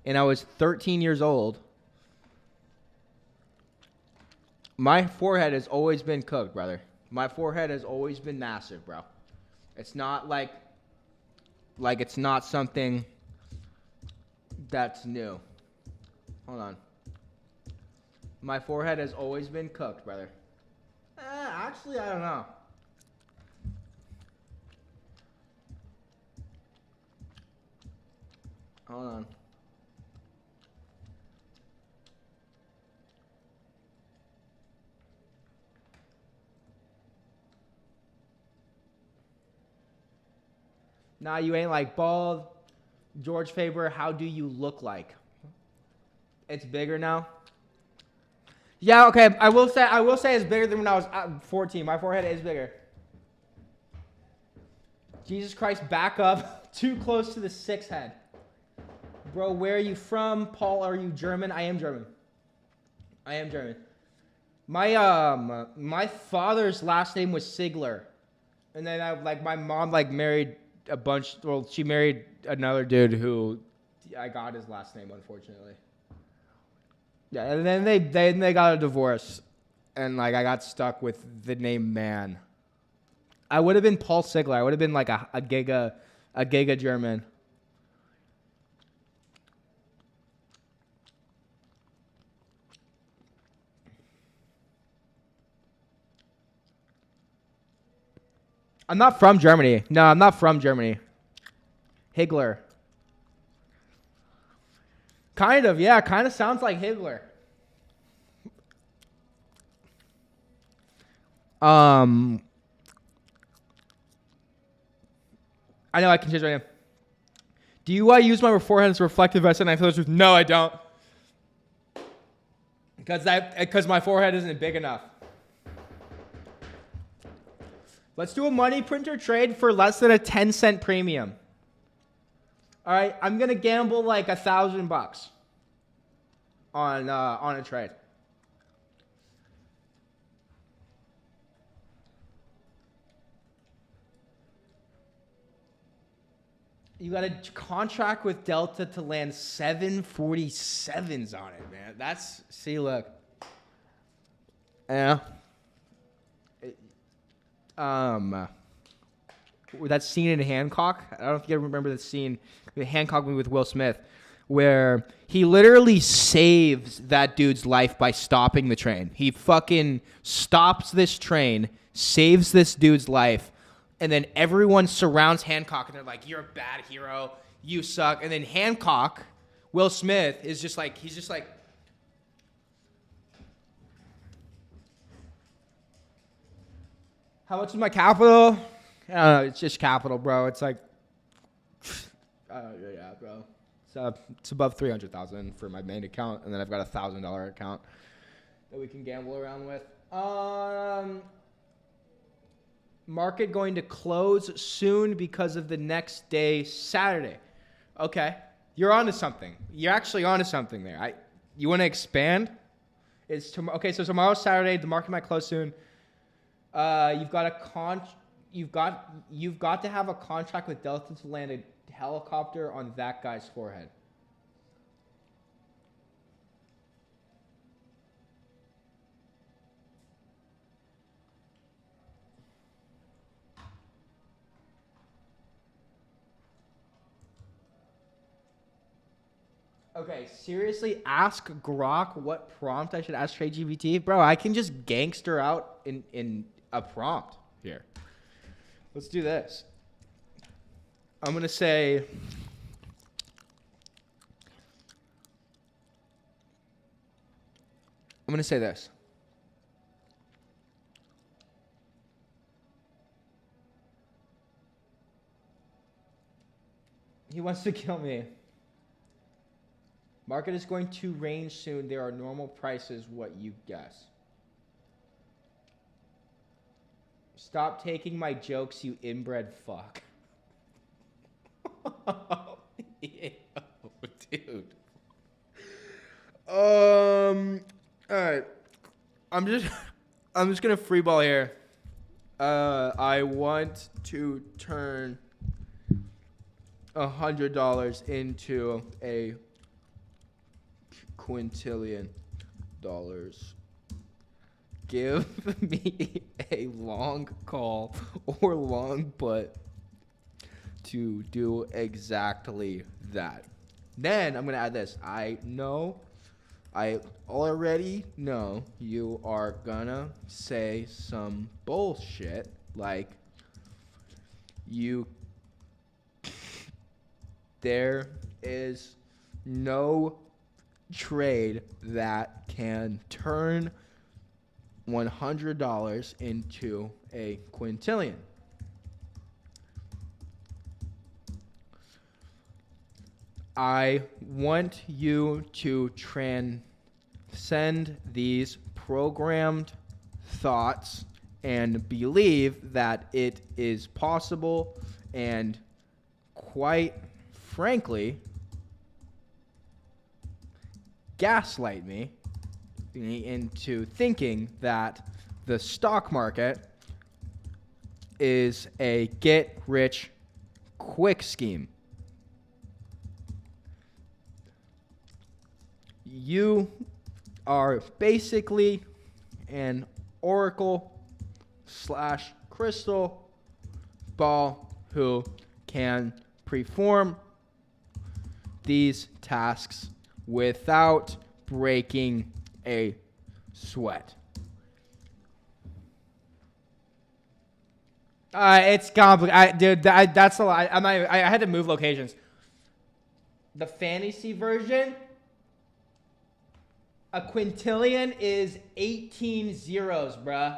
and I was 13 years old, my forehead has always been cooked, brother. My forehead has always been massive, bro. It's not like it's not something that's new. Hold on. My forehead has always been cooked, brother. Actually, I don't know. Hold on. Nah, you ain't like bald. George Faber, how do you look like? It's bigger now. Yeah, okay. I will say it's bigger than when I was 14. My forehead is bigger. Jesus Christ, back up. Too close to the 6 head. Bro, where are you from? Paul, are you German? I am German. My father's last name was Sigler. And then my mom married a bunch, well, she married another dude who I got his last name, unfortunately. Yeah, and then they got a divorce, and I got stuck with the name Mann. I would have been Paul Sigler. I would have been like a giga German. I'm not from Germany. No, I'm not from Germany. Higgler. Kind of, yeah. Kind of sounds like Higgler. I know I can change my name. Do I use my forehead as a reflective vest and I feel the truth? No, I don't. Because my forehead isn't big enough. Let's do a money printer trade for less than a 10-cent premium. All right, I'm gonna gamble like $1,000 on a trade. You got a contract with Delta to land 747s on it, man. That's, see, look. Yeah. That scene in Hancock. I don't know if you guys remember the scene, the Hancock movie with Will Smith, where he literally saves that dude's life by stopping the train. He fucking stops this train, saves this dude's life, and then everyone surrounds Hancock and they're like, "You're a bad hero. You suck." And then Hancock, Will Smith, is just like, he's just like, "How much is my capital?" It's just capital, bro. It's like, yeah, bro. It's above 300,000 for my main account, and then I've got a $1,000 account that we can gamble around with. Market going to close soon because of the next day, Saturday. Okay, you're onto something. You're actually onto something there. You want to expand? It's okay. So tomorrow's Saturday. The market might close soon. You've got to have a contract with Delta to land a helicopter on that guy's forehead. Okay, seriously, ask Grok what prompt I should ask TradeGPT. Bro, I can just gangster out in a prompt here. Let's do this. I'm going to say, this. He wants to kill me. Market is going to range soon. There are normal prices. What you guess? Stop taking my jokes, you inbred fuck. Ew, dude. All right. I'm just gonna freeball here. I want to turn $100 into a quintillion dollars. Give me a long call or long put to do exactly that. Then I'm going to add this. I already know you are going to say some bullshit like there is no trade that can turn $100 into a quintillion. I want you to transcend these programmed thoughts and believe that it is possible, and quite frankly, gaslight me into thinking that the stock market is a get-rich-quick scheme. You are basically an oracle/crystal ball who can perform these tasks without breaking a sweat. It's complicated, dude. That's a lot. I had to move locations. The fantasy version, a quintillion is 18 zeros, bruh.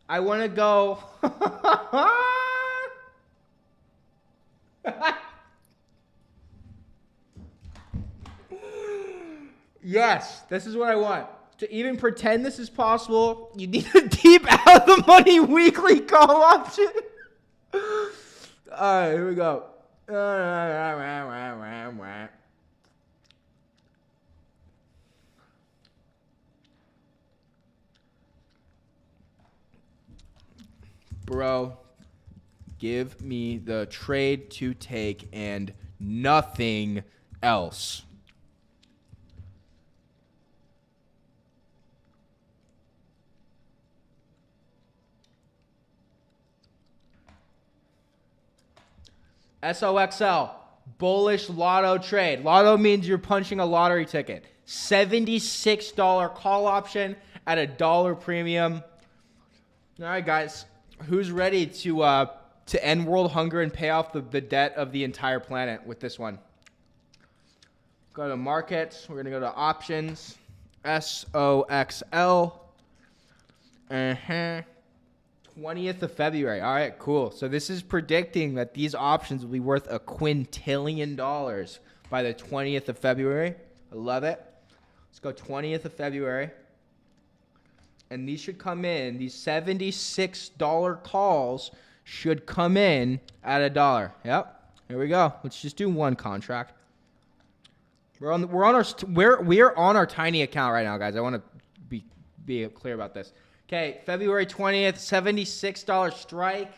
I want to go. Yes, this is what I want. To even pretend this is possible, you need a deep out of the money weekly call option. All right, here we go. Bro, Give me the trade to take and nothing else. SOXL, bullish lotto trade. Lotto means you're punching a lottery ticket. $76 call option at $1 premium. All right, guys. Who's ready to end world hunger and pay off the debt of the entire planet with this one? Go to markets. We're going to go to options. SOXL. 20th of February. All right, cool. So this is predicting that these options will be worth $1 quintillion by the 20th of February. I love it. Let's go 20th of February. And these should come in. These $76 calls should come in at $1. Yep. Here we go. Let's just do one contract. We're on our tiny account right now, guys. I want to be clear about this. Okay, February 20th, $76 strike.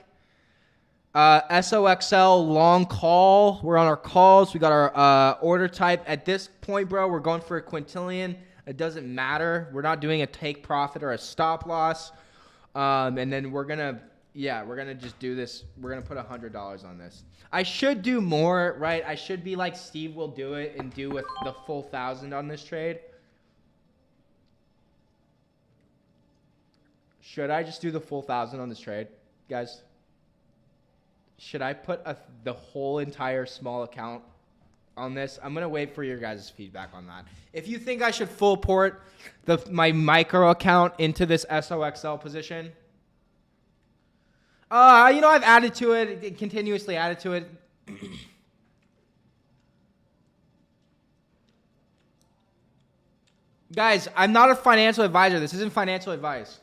SOXL long call. We're on our calls. We got our order type. At this point, bro, we're going for a quintillion. It doesn't matter. We're not doing a take profit or a stop loss. And then we're gonna just do this. We're gonna put $100 on this. I should do more, right? I should be like Steve will do it and do with the full 1,000 on this trade. Should I just do the full 1,000 on this trade, guys? Should I put the whole entire small account on this? I'm going to wait for your guys' feedback on that. If you think I should full port my micro account into this SOXL position, I've added to it, continuously added to it. Guys, I'm not a financial advisor. This isn't financial advice.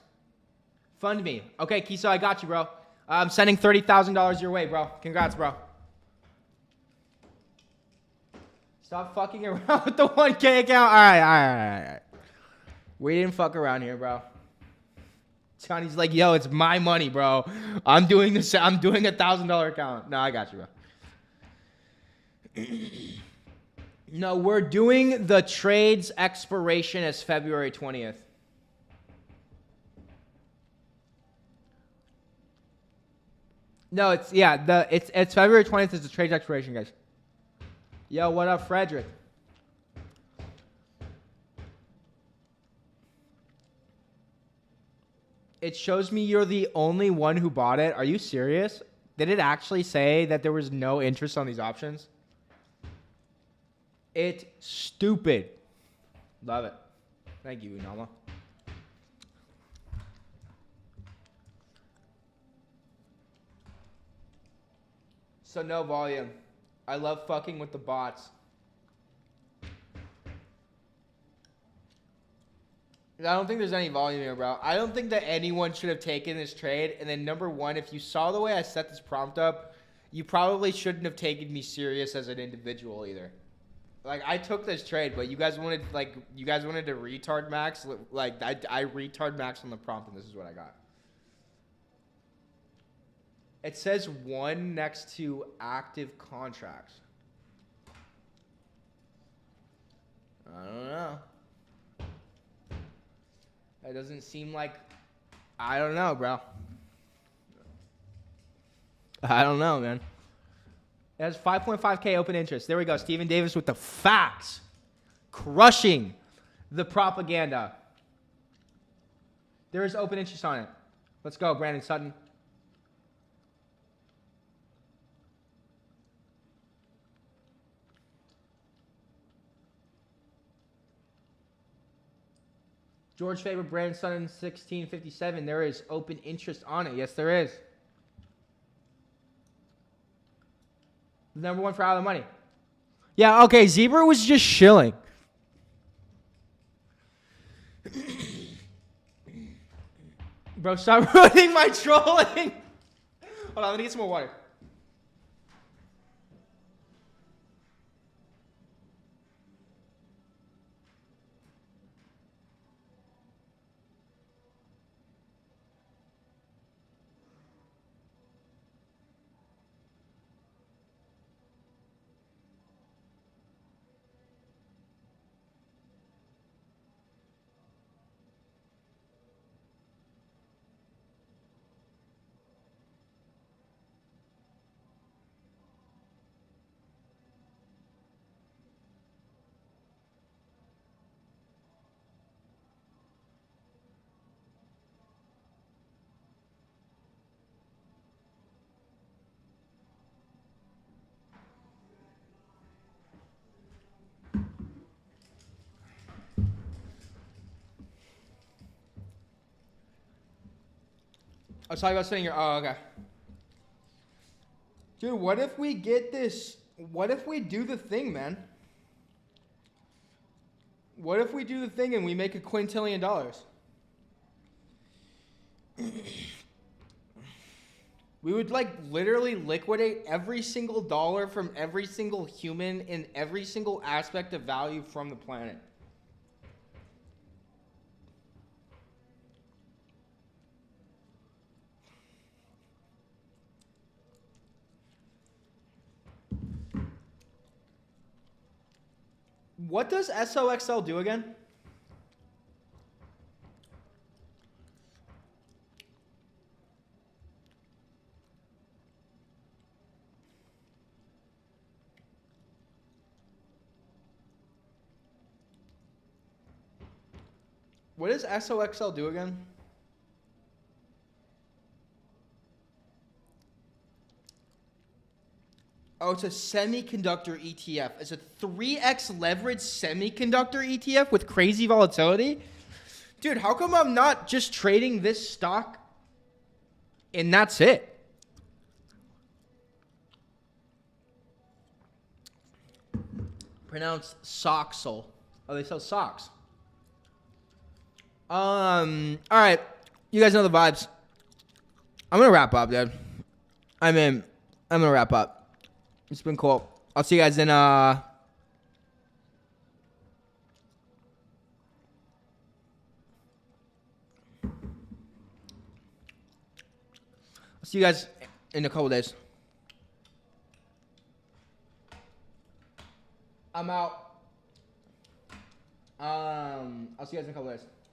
Fund me. Okay, Kiso, I got you, bro. I'm sending $30,000 your way, bro. Congrats, bro. Stop fucking around with the 1K account. All right. We didn't fuck around here, bro. Johnny's like, yo, it's my money, bro. I'm doing this. I'm doing $1,000 account. No, I got you, bro. No, we're doing the trade's expiration as February 20th. No, it's February 20th is the trade's expiration, guys. Yo, what up, Frederick? It shows me you're the only one who bought it. Are you serious? Did it actually say that there was no interest on these options? It's stupid. Love it. Thank you, Unama. So no volume. I love fucking with the bots. I don't think there's any volume here, bro. I don't think that anyone should have taken this trade. And then number one, if you saw the way I set this prompt up, you probably shouldn't have taken me serious as an individual either. Like, I took this trade, but you guys wanted to retard max. Like, I retard max on the prompt, and this is what I got. It says 1 next to active contracts. I don't know. That doesn't seem like... I don't know, bro. I don't know, man. It has 5.5K open interest. There we go. Stephen Davis with the facts. Crushing the propaganda. There is open interest on it. Let's go, Brandon Sutton. George Faber, Brandon Sutton, 1657. There is open interest on it. Yes, there is. Number one for out of the money. Yeah, okay. Zebra was just chilling. Bro, stop ruining my trolling. Hold on, let me get some more water. was talking about sitting here. Oh, okay. Dude, what if we get this? What if we do the thing, man? What if we do the thing and we make $1 quintillion? We would like literally liquidate every single dollar from every single human in every single aspect of value from the planet. What does SOXL do again? What does SOXL do again? Oh, it's a semiconductor ETF. It's a 3x leveraged semiconductor ETF with crazy volatility. Dude, how come I'm not just trading this stock and that's it? Pronounced Soxel. Oh, they sell socks. All right. You guys know the vibes. I'm going to wrap up, dude. I'm going to wrap up. It's been cool. I'll see you guys in, I'll see you guys in a couple days. I'm out. I'll see you guys in a couple days.